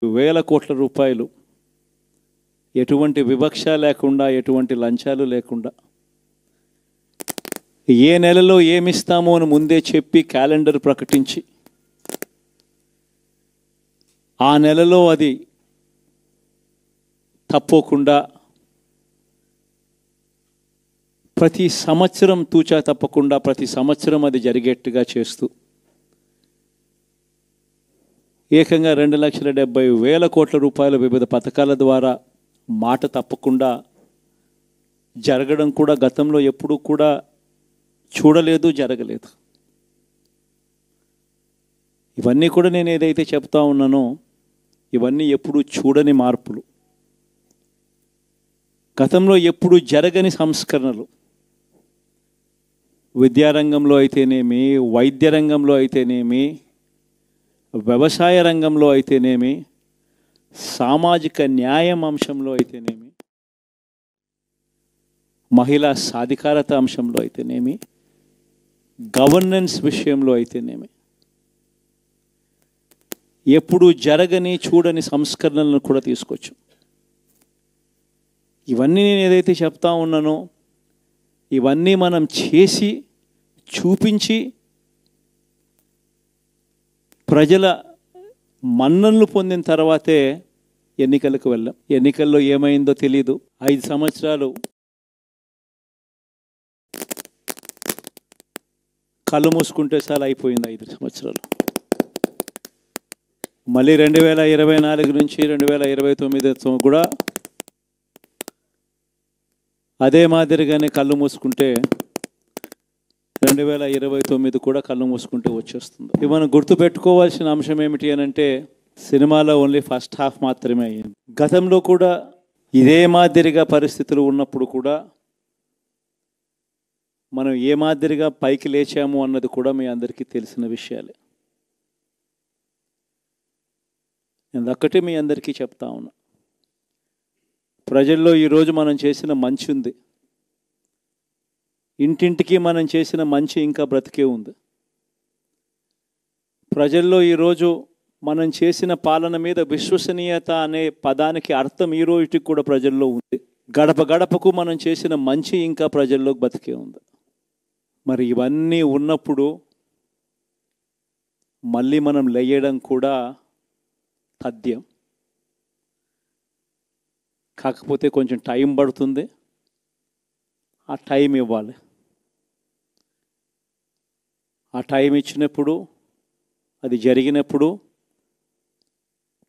వేల కోట్ల రూపాయలు ఎటువంటి వివక్ష లేకుండా, ఎటువంటి లంచాలు లేకుండా, ఏ నెలలో ఏమిస్తామో అని ముందే చెప్పి క్యాలెండర్ ప్రకటించి ఆ నెలలో అది తప్పకుండా ప్రతి సంవత్సరం తూచా తప్పకుండా ప్రతి సంవత్సరం అది జరిగేట్టుగా చేస్తూ ఏకంగా 2,70,000 కోట్ల రూపాయల వివిధ పథకాల ద్వారా మాట తప్పకుండా జరగడం కూడా గతంలో ఎప్పుడూ కూడా చూడలేదు, జరగలేదు. ఇవన్నీ కూడా నేను ఏదైతే చెప్తా ఉన్నానో ఇవన్నీ ఎప్పుడూ చూడని మార్పులు, గతంలో ఎప్పుడూ జరగని సంస్కరణలు. విద్యారంగంలో అయితేనేమి, వైద్య రంగంలో అయితేనేమి, వ్యవసాయ రంగంలో అయితేనేమి, సామాజిక న్యాయం అంశంలో అయితేనేమి, మహిళా సాధికారత అంశంలో అయితేనేమి, గవర్నెన్స్ విషయంలో అయితేనేమి ఎప్పుడూ జరగని చూడని సంస్కరణలను కూడా తీసుకొచ్చు. ఇవన్నీ నేను ఏదైతే చెప్తా ఉన్నానో ఇవన్నీ మనం చేసి చూపించి ప్రజల మన్ననలు పొందిన తర్వాతే ఎన్నికలకు వెళ్ళాం. ఎన్నికల్లో ఏమైందో తెలీదు. 5 సంవత్సరాలు కళ్ళు మూసుకుంటే చాలా అయిపోయింది. 5 సంవత్సరాలు. మళ్ళీ 2024 నుంచి 2029 కూడా అదే మాదిరిగానే కళ్ళు మూసుకుంటే 2029 కూడా కళ్ళు మూసుకుంటే వచ్చేస్తుంది. ఇవి మనం గుర్తుపెట్టుకోవాల్సిన అంశం ఏమిటి అని అంటే, సినిమాలో ఓన్లీ ఫస్ట్ హాఫ్ మాత్రమే అయ్యింది. గతంలో కూడా ఇదే మాదిరిగా పరిస్థితులు ఉన్నప్పుడు కూడా మనం ఏ మాదిరిగా పైకి లేచాము అన్నది కూడా మీ అందరికీ తెలిసిన విషయాలే. నేను ఒక్కటే మీ అందరికీ చెప్తా ఉన్నా, ప్రజల్లో ఈరోజు మనం చేసిన మంచి ఉంది. ఇంటింటికి మనం చేసిన మంచి ఇంకా బ్రతికే ఉంది. ప్రజల్లో ఈరోజు మనం చేసిన పాలన మీద విశ్వసనీయత అనే పదానికి అర్థం ఈ రోజుకి కూడా ప్రజల్లో ఉంది. గడప గడపకు మనం చేసిన మంచి ఇంకా ప్రజల్లో బతికే ఉంది. మరి ఇవన్నీ ఉన్నప్పుడు మళ్ళీ మనం లేయడం కూడా తథ్యం. కాకపోతే కొంచెం టైం పడుతుంది. ఆ టైం ఇవ్వాలి. ఆ టైం ఇచ్చినప్పుడు, అది జరిగినప్పుడు,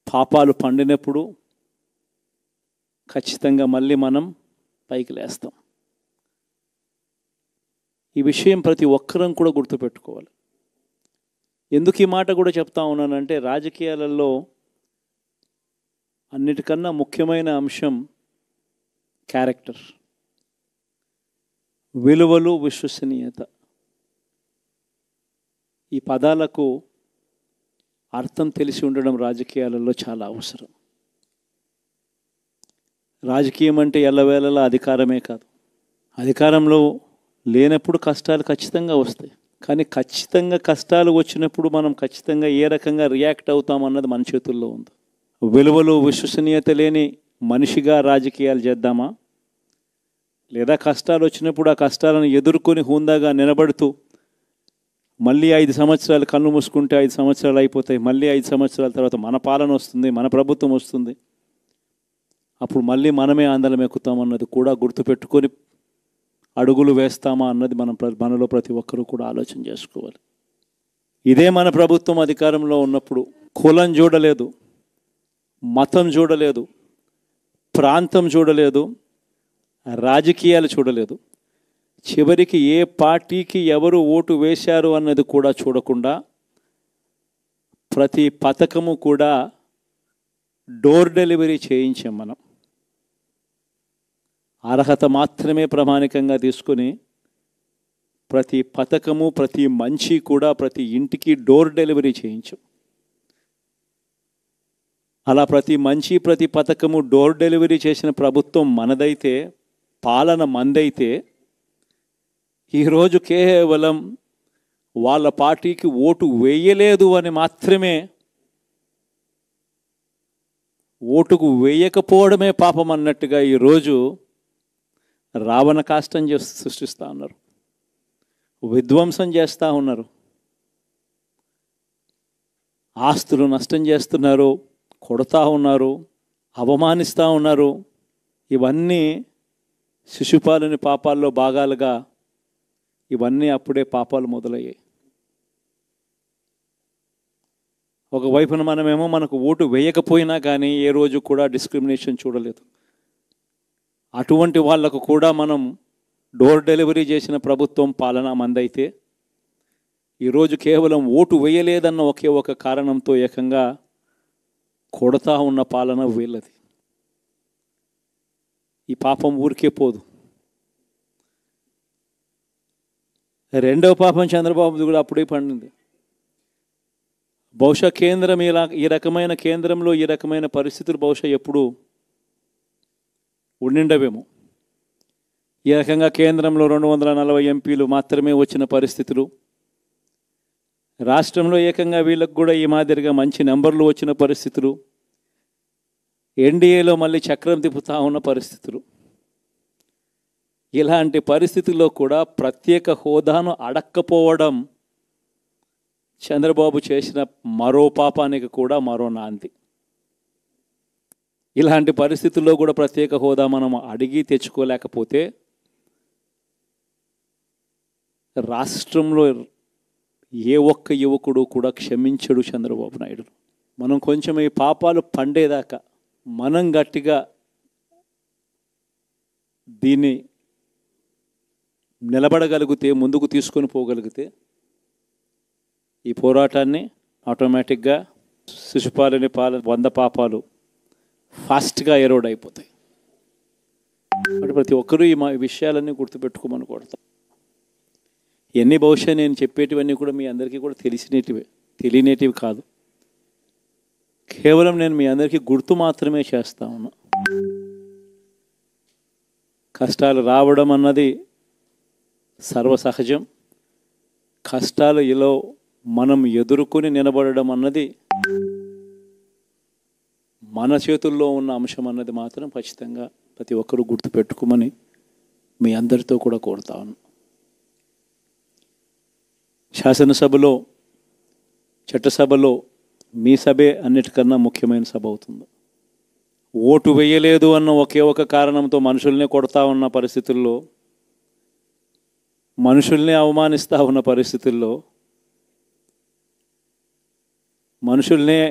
పాపాలు పండినప్పుడు ఖచ్చితంగా మళ్ళీ మనం పైకి లేస్తాం. ఈ విషయం ప్రతి ఒక్కరం కూడా గుర్తుపెట్టుకోవాలి. ఎందుకు ఈ మాట కూడా చెప్తా ఉన్నానంటే, రాజకీయాలలో అన్నిటికన్నా ముఖ్యమైన అంశం క్యారెక్టర్, విలువలు, విశ్వసనీయత. ఈ పదాలకు అర్థం తెలిసి ఉండడం రాజకీయాలలో చాలా అవసరం. రాజకీయం అంటే ఎల్లవేళలా అధికారమే కాదు. అధికారంలో లేనప్పుడు కష్టాలు ఖచ్చితంగా వస్తాయి. కానీ ఖచ్చితంగా కష్టాలు వచ్చినప్పుడు మనం ఖచ్చితంగా ఏ రకంగా రియాక్ట్ అవుతామన్నది మన చేతుల్లో ఉంది. విలువలు, విశ్వసనీయత లేని మనిషిగా రాజకీయాలు చేద్దామా, లేదా కష్టాలు వచ్చినప్పుడు ఆ కష్టాలను ఎదుర్కొని హుందాగా నిలబడుతూ మళ్ళీ 5 సంవత్సరాలు కళ్ళు మూసుకుంటే 5 సంవత్సరాలు అయిపోతాయి, మళ్ళీ 5 సంవత్సరాల తర్వాత మన పాలన వస్తుంది, మన ప్రభుత్వం వస్తుంది, అప్పుడు మళ్ళీ మనమే ఆందోళన ఎక్కుతామన్నది కూడా గుర్తుపెట్టుకొని అడుగులు వేస్తామా అన్నది మనలో ప్రతి ఒక్కరూ కూడా ఆలోచన చేసుకోవాలి. ఇదే మన ప్రభుత్వం అధికారంలో ఉన్నప్పుడు కులం చూడలేదు, మతం చూడలేదు, ప్రాంతం చూడలేదు, రాజకీయాలు చూడలేదు, చివరికి ఏ పార్టీకి ఎవరు ఓటు వేశారు అన్నది కూడా చూడకుండా ప్రతి పథకము కూడా డోర్ డెలివరీ చేయించాం. మనం అర్హత మాత్రమే ప్రామాణికంగా తీసుకొని ప్రతి పథకము, ప్రతి మంచి కూడా ప్రతి ఇంటికి డోర్ డెలివరీ చేయించాం. అలా ప్రతి మంచి, ప్రతి పథకము డోర్ డెలివరీ చేసిన ప్రభుత్వం మనదైతే, పాలన మందైతే, ఈరోజు కేవలం వాళ్ళ పార్టీకి ఓటు వేయలేదు అని మాత్రమే ఓటుకు వేయకపోవడమే పాపం అన్నట్టుగా ఈరోజు రావణ కాష్టం సృష్టిస్తూ ఉన్నారు, విధ్వంసం చేస్తూ ఉన్నారు, ఆస్తులు నష్టం చేస్తున్నారు, కొడతా ఉన్నారు, అవమానిస్తూ ఉన్నారు. ఇవన్నీ శిశుపాలుని పాపాల్లో భాగాలుగా ఇవన్నీ అప్పుడే పాపాలు మొదలయ్యాయి. ఒకవైపున మనమేమో మనకు ఓటు వేయకపోయినా కానీ ఏ రోజు కూడా డిస్క్రిమినేషన్ చూడలేదు. అటువంటి వాళ్లకు కూడా మనం డోర్ డెలివరీ చేసిన ప్రభుత్వం పాలన మందైతే ఈరోజు కేవలం ఓటు వేయలేదన్న ఒకే ఒక కారణంతో ఏకంగా కొడతా ఉన్న పాలన వీళ్ళది. ఈ పాపం ఊరికే పోదు. రెండవ పాపం చంద్రబాబుది కూడా అప్పుడే పండింది. బహుశా కేంద్రం ఈ రకమైన కేంద్రంలో ఈ రకమైన పరిస్థితులు బహుశా ఎప్పుడు ఉండిండవేమో. ఈ రకంగా కేంద్రంలో 240 ఎంపీలు మాత్రమే వచ్చిన పరిస్థితులు, రాష్ట్రంలో ఏకంగా వీళ్ళకు కూడా ఈ మాదిరిగా మంచి నెంబర్లు వచ్చిన పరిస్థితులు, ఎన్డీఏలో మళ్ళీ చక్రం తిప్పుతా ఉన్న పరిస్థితులు. ఇలాంటి పరిస్థితుల్లో కూడా ప్రత్యేక హోదాను అడక్కపోవడం చంద్రబాబు చేసిన మరో పాపానికి కూడా మరో నాంది. ఇలాంటి పరిస్థితుల్లో కూడా ప్రత్యేక హోదా మనం అడిగి తెచ్చుకోలేకపోతే రాష్ట్రంలో ఏ ఒక్క యువకుడు కూడా క్షమించడు చంద్రబాబు నాయుడు. మనం కొంచెం ఈ పాపాలు పండేదాకా మనం గట్టిగా దీన్ని నిలబడగలిగితే, ముందుకు తీసుకొని పోగలిగితే ఈ పోరాటాన్ని ఆటోమేటిక్గా శిశుపాలుని 100 పాపాలు ఫాస్ట్గా ఎరోడ్ అయిపోతాయి. అంటే ప్రతి ఒక్కరూ ఈ విషయాలన్నీ గుర్తుపెట్టుకోమని కోరుతాం. ఎన్ని బహుశా నేను చెప్పేటివన్నీ కూడా మీ అందరికీ కూడా తెలియనేటివి కాదు. కేవలం నేను మీ అందరికీ గుర్తు మాత్రమే చేస్తా ఉన్నా. కష్టాలు రావడం అన్నది సర్వసహజం. కష్టాలు ఇలా మనం ఎదుర్కొని నిలబడడం అన్నది మన చేతుల్లో ఉన్న అంశం అన్నది మాత్రం ఖచ్చితంగా ప్రతి ఒక్కరూ గుర్తుపెట్టుకోమని మీ అందరితో కూడా కోరుతా ఉన్నాను. శాసనసభలో, చట్టసభలో మీ సభే అన్నిటికన్నా ముఖ్యమైన సభ అవుతుంది. ఓటు వేయలేదు అన్న ఒకే ఒక కారణంతో మనుషుల్నే కొడతా ఉన్న పరిస్థితుల్లో, మనుషుల్ని అవమానిస్తూ ఉన్న పరిస్థితుల్లో, మనుషుల్నే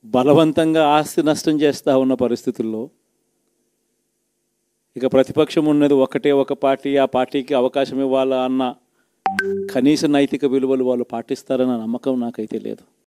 బలవంతంగా ఆస్తి నష్టం చేస్తూ ఉన్న పరిస్థితుల్లో ఇక ప్రతిపక్షం ఉన్నది ఒకటే ఒక పార్టీ, ఆ పార్టీకి అవకాశం ఇవ్వాలా అన్న కనీస నైతిక విలువలు వాళ్ళు పాటిస్తారన్న నమ్మకం నాకైతే లేదు.